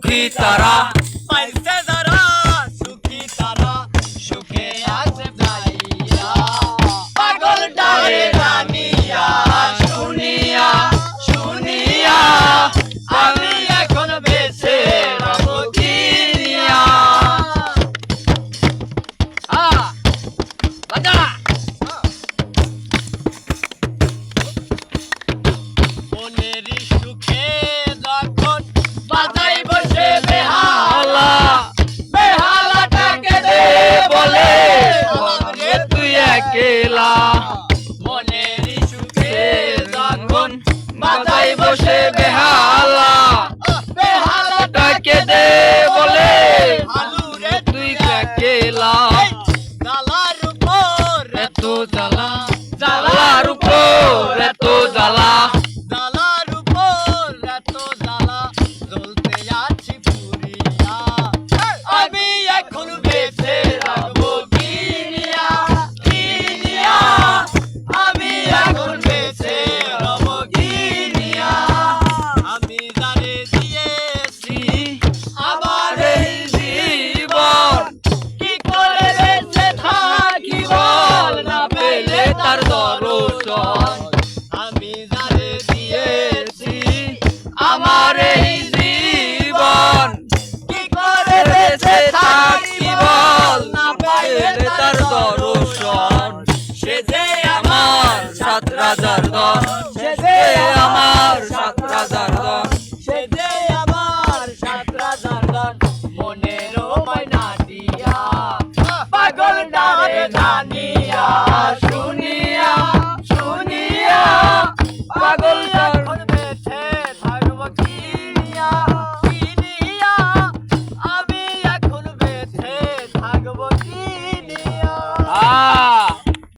সুখী তারা পাইছে যারা সুখী তারা সুখে আছে যাইয়া পাগল ডালে জানিয়া শুনিয়া শুনিয়া আমি এখন বেঁচে রব কিনিয়া মনেরই সুখে যখন বাজাই বসে বেহালা বেহালাটাকে দে বলে রে তুই একেলা মনেরই সুখে যখন বাজাই বসে বেহালা বেহালাটাকে তাকে দে বলে হালুরে তুই একেলা জ্বালার উপর এত জ্বালা জ্বালার উপর এত জ্বালা জ্বালার উপর এত জ্বালা জ্বলতে আছি পুরিয়া আমি এখন বেঁচে রাখবো কিনিয়া কিনিয়া আমি এখন বেঁচে রব কিনিয়া আমি যারে দিয়েছি আমার এই জীবন কি করে বেঁচে থাকি বল না পেলে তার দর্শন আমি যারে দিয়েছি আমার এই জীবন কি করে বেঁচে থাকি বল না পাইলে তার দর্শন সে যে আমার সাত রাজার দল সে যে আমার সাত রাজার দল সে যে আমার সাত রাজার দল মনের ময়না দিয়া পাগল ডালে জানিয়া শুনিয়া শুনিয়া পাগল এখন বেঁচে থাকবো কিনিয়া কিনিয়া আমি এখন বেঁচে থাকবো কিনিয়া